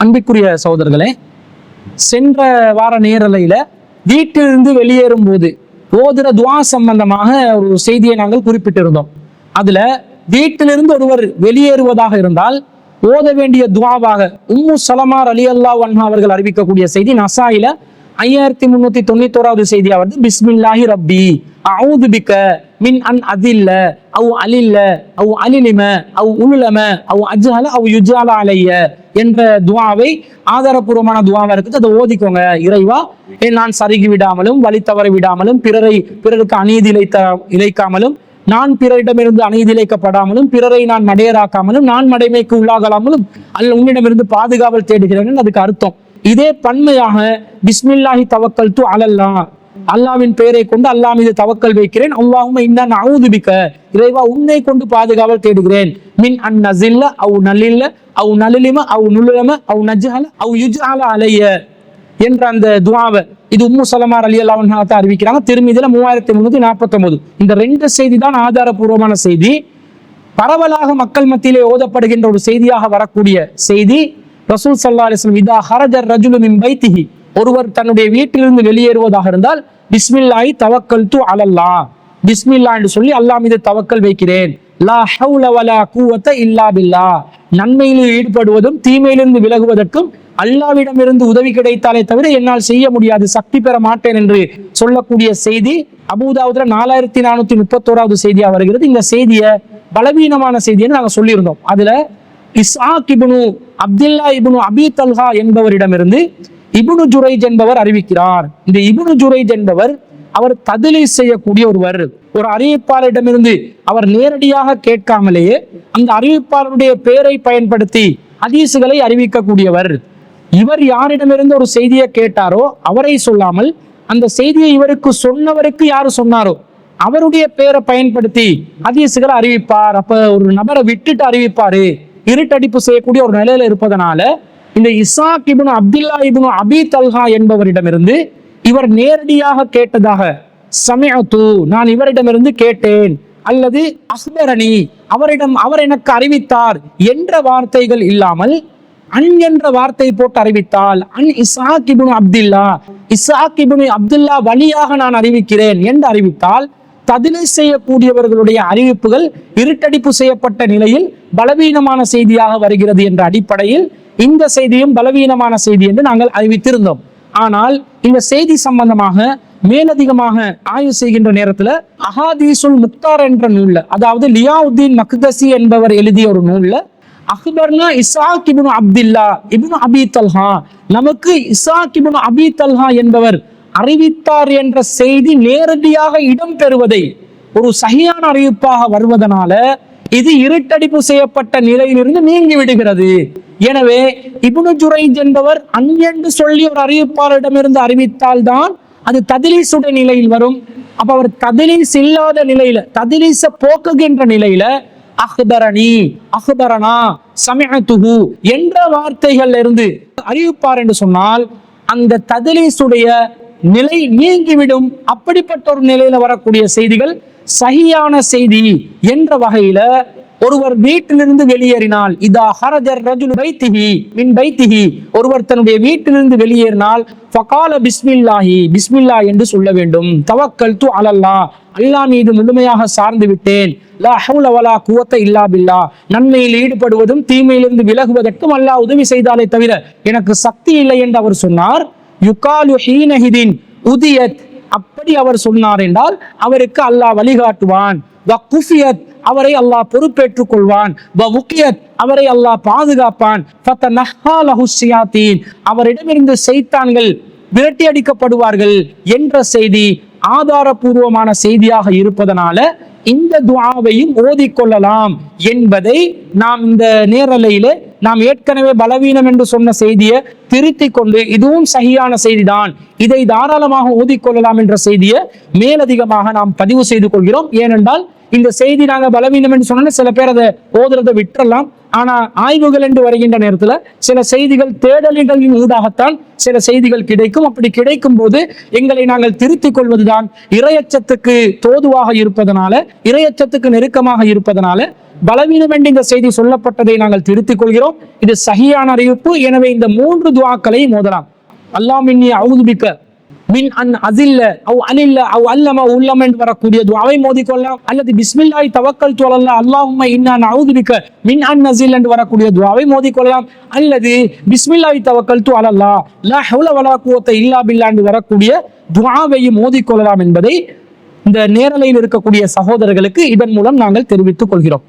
அன்பிற்குரிய சகோதரர்களே, சென்ற வார நேரலையில வீட்டிலிருந்து வெளியேறும் போது ஓதுற துவா சம்பந்தமாக ஒரு செய்தியை நாங்கள் குறிப்பிட்டிருந்தோம். அதுல வீட்டிலிருந்து ஒருவர் வெளியேறுவதாக இருந்தால் ஓத வேண்டிய துவாவாக உம்மு சலமா ரலியல்லாஹு அன்ஹா அவர்கள் அறிவிக்கக்கூடிய செய்தி நசாயில 5391வது செய்தியா வருது. பிஸ்மில்லாஹி ரப்பி அஊது பிக மின் அன் அதில்ல அவ் அலில்ல அவ் அலிலிம அவ் உலுலம அவ் அஜ்ஹல அவ் யுஜால அலைய என்ற துவாவை ஆதாரபூர்வமான துவாவா இருக்குது. அதை ஓதிக்கோங்க. இறைவா, நான் சருகி விடாமலும் வழி தவற விடாமலும் பிறருக்கு அநீதி இழைக்காமலும் நான் பிறரிடமிருந்து அநீதி இழைக்கப்படாமலும் பிறரை நான் மடையராக்காமலும் நான் மடைமைக்கு உள்ளாகலாமலும் உன்னிடமிருந்து பாதுகாவல் தேடுகிறேன். அதுக்கு அர்த்தம் இதே பன்மையாக பிஸ்மில்லாஹி தவக்கல்து அலல்லாஹ், அல்லாவின் பெயரை கொண்டு அல்லாஹ் மீது தவக்கல் வைக்கிறேன். அல்லாஹும்ம இன்னா நஊது பிக, இறைவா உன்னை கொண்டு பாதுகாவல் தேடுகிறேன். மின் அன் நஸில்ல அவ் நலில்ல அவ் நலிலிம அவ் நுலுலம அவ் நஜ்ஹல அவ் யுஜ்அல அலைய என்ற அந்த துஆவை இது உம்மு சலமா ரலியல்லாஹு அன்ஹா அறிவிக்கிறாங்க. திருமிதில 3349. இந்த ரெண்டு செய்தி தான் ஆதாரபூர்வமான செய்தி. பரவலாக மக்கள் மத்தியிலே ஓதப்படுகின்ற ஒரு செய்தியாக வரக்கூடிய செய்தி ரசூல் ஸல்லல்லாஹு அலைஹி வஸல்லம் இதா ஹரஜர் ரஜுலு மின் பைத்திஹி, ஒருவர் தன்னுடைய வீட்டிலிருந்து வெளியேறுவதாக இருந்தால் பிஸ்மில்லாஹி தவக்கல்து அலல்லாஹ், பிஸ்மில்லாஹ் என்று சொல்லி அல்லாஹ் மீது தவக்கல் வைக்கிறேன். லா ஹவுல வலா குவத இல்லா பில்லாஹ், நன்மையில் ஈடுபடுவதும் தீமையிலிருந்து விலகுவதற்கும் அல்லாஹ்விடமிருந்து உதவி கிடைத்தாலே தவிர என்னால் செய்ய முடியாது, சக்தி பெற மாட்டேன் என்று சொல்லக்கூடிய செய்தி அபூதாவுதுல 4431வது செய்தியா வருகிறது. இந்த செய்தியை பலவீனமான செய்தின்னு நாங்கள் சொல்லியிருந்தோம். அதுல இஸ்ஹாக் இப்னு அப்துல்லா இப்னு அபி தல்ஹா என்பவரிடமிருந்து இப்னு ஜுரைஜ் என்பவர் அறிவிக்கிறார். இந்த இப்னு ஜுரைஜ் என்பவர் அவர் தத்லீஸ் செய்யக்கூடிய ஒருவர். ஒரு அறிவிப்பாளரிடமிருந்து அவர் நேரடியாக கேட்காமலேயே அந்த அறிவிப்பாளருடைய பெயரை பயன்படுத்தி ஹதீசுகளை அறிவிக்கக்கூடியவர். இவர் யாரிடமிருந்து ஒரு செய்தியை கேட்டாரோ அவரை சொல்லாமல் அந்த செய்தியை இவருக்கு சொன்னவருக்கு யாரு சொன்னாரோ அவருடைய பெயரை பயன்படுத்தி ஹதீசுகளை அறிவிப்பார். அப்ப ஒரு நபரை விட்டுட்டு அறிவிப்பாரு, இருட்டடிப்பு செய்யக்கூடிய ஒரு நிலையில இருப்பதனால இந்த இஸ்ஹாக் இப்னு அப்துல்லா இப்னு அபி தல்ஹா என்பவரிடமிருந்து இவர் நேரடியாக கேட்டதாக சமிஅது, நான் இவரிடமிருந்து கேட்டேன், அல்லது அஹ்பரனி, அவர் எனக்கு அறிவித்தார் என்ற வார்த்தைகள் இல்லாமல் அன் என்ற வார்த்தை போட்டு அறிவித்தால் அன் இஸ்ஹாக் இப்னு அப்துல்லா, இஸ்ஹாக் இப்னு அப்துல்லா வழியாக நான் அறிவிக்கிறேன் என்று அறிவித்தால் தத்லீஸ் செய்யக்கூடியவர்களுடைய அறிவிப்புகள் இருட்டடிப்பு செய்யப்பட்ட நிலையில் பலவீனமான செய்தியாக வருகிறது என்ற அடிப்படையில் இந்த செய்தியும் பலவீனமான செய்தி என்று நாங்கள் அறிவித்திருந்தோம். ஆனால் இந்த செய்தி சம்பந்தமாக மேலதிகமாக ஆய்வு செய்கின்ற நேரத்துல அஹாதீசுல் முக்தார் என்ற நூல்ல, அதாவது லியாவுத்தீன் மக்தசி என்பவர் எழுதிய ஒரு நூல்ல அஹ்பர்னா இஸ்ஹாக் இப்னு அப்துல்லா இப்னு அபி தல்ஹா, நமக்கு இஸ்ஹாக் இப்னு அபி தல்ஹா என்பவர் அறிவித்தார் என்ற செய்தி நேரடியாக இடம் பெறுவதை ஒரு சஹீஹான அறிவிப்பாக வருவதனால இது இருட்டடிப்பு செய்யப்பட்ட நிலையிலிருந்து நீங்கி விடுகிறது. எனவே இப்னு ஜுரைஜ் என்பவர் அன்யென்று சொல்லி ஒரு அறிவிப்பாளரிடமிருந்து அறிவித்தால் தான் அது தத்லீஸுடைய நிலையில் வரும். அப்ப அவர் தத்லீஸ் இல்லாத நிலையில, தத்லீஸ போக்குகின்ற நிலையில அஹ்பரனி அஹ்பரனா சமிஅத்துஹு என்ற வார்த்தைகள்ல இருந்து அறிவிப்பார் என்று சொன்னால் அந்த தத்லீஸுடைய நிலை நீங்கிவிடும். அப்படிப்பட்ட ஒரு நிலையில வரக்கூடிய செய்திகள் சஹீஹான செய்தி என்ற வகையில ஒருவர் வீட்டிலிருந்து வெளியேறினால் இதா ஹரஜர் ரஜுலு பைத்திஹி மின் பைத்திஹி, ஒருவர் தன்னுடைய வீட்டிலிருந்து வெளியேறினால் ஃபகால பிஸ்மில்லாஹி, பிஸ்மில்லாஹ் என்று சொல்ல வேண்டும். தவக்கல்து அலல்லாஹ், அல்லாஹ் மீது முழுமையாக சார்ந்து விட்டேன். லா ஹவுல வலா குவத்த இல்லா பில்லாஹ், நன்மையில் ஈடுபடுவதும் தீமையிலிருந்து விலகுவதற்கும் அல்லாஹ் உதவி செய்தாலே தவிர எனக்கு சக்தி இல்லை என்று அவர் சொன்னார். யுகாலு ஹீனஹிதின் உதியத், அப்படி அவர் சொன்னார் என்றால் அவருக்கு அல்லாஹ் வழிகாட்டுவான். வகுஃபியத், அவரை அல்லாஹ் பொறுப்பேற்றுக் கொள்வான். வஉகியத், அவரை அல்லாஹ் பாதுகாப்பான். ஃபதனஹா லஹு ஷியாத்தீன், அவரிடமிருந்து ஷைத்தான்கள் விரட்டி அடிக்கப்படுவார்கள் என்ற செய்தி ஆதாரபூர்வமான செய்தியாக இருப்பதனால இந்த துஆவையும் ஓதிக்கொள்ளலாம் என்பதை நாம் இந்த நேரலையில நாம் ஏற்கனவே பலவீனம் என்று சொன்ன செய்தியை திருத்திக் கொண்டு இதுவும் சஹீஹான செய்திதான், இதை தாராளமாக ஓதிக்கொள்ளலாம் என்ற செய்தியை மேலதிகமாக நாம் பதிவு செய்து கொள்கிறோம். ஏனென்றால் இந்த செய்தி நாங்க பலவீனம் என்று சொன்னா சில பேர் அதை ஓதுறதை விட்டுறலாம். ஆனா ஆய்வுகள் என்று வருகின்ற நேரத்துல சில செய்திகள் தேடல்களின் ஊடாகத்தான் சில செய்திகள் கிடைக்கும். அப்படி கிடைக்கும் போது எங்களை நாங்கள் திருத்திக் கொள்வதுதான் இறையச்சத்துக்கு தோதுவாக இருப்பதனால, இறையச்சத்துக்கு நெருக்கமாக இருப்பதனால பலவீனம் என்று இந்த செய்தி சொல்லப்பட்டதை நாங்கள் திருத்திக் கொள்கிறோம். இது சஹியான அறிவிப்பு. எனவே இந்த 3 துஆக்களை மோதலாம். அல்லாஹ் இன்னி அஊது பிக்க மின் அன் அஸில்ல அவ் அனில்ல அவ் அல்லம உள்ளம் என்று வரக்கூடிய துஆவை மோதிக்கொள்ளலாம். அல்லது பிஸ்மில்லாஹி தவக்கல்து அலல்லாஹ் அல்லாஹும்ம இன்னா நஊது பிக்க மின் அன் நஸில் என்று வரக்கூடிய துஆவை மோதிக்கொள்ளலாம். அல்லது பிஸ்மில்லாஹி தவக்கல்து அலல்லாஹ் லா ஹவ்ல வலா குவத்த இல்லா பில்லாஹ் என்று வரக்கூடிய துஆவையும் மோதிக்கொள்ளலாம் என்பதை இந்த நேரலையில் இருக்கக்கூடிய சகோதரர்களுக்கு இதன் மூலம் நாங்கள் தெரிவித்துக் கொள்கிறோம்.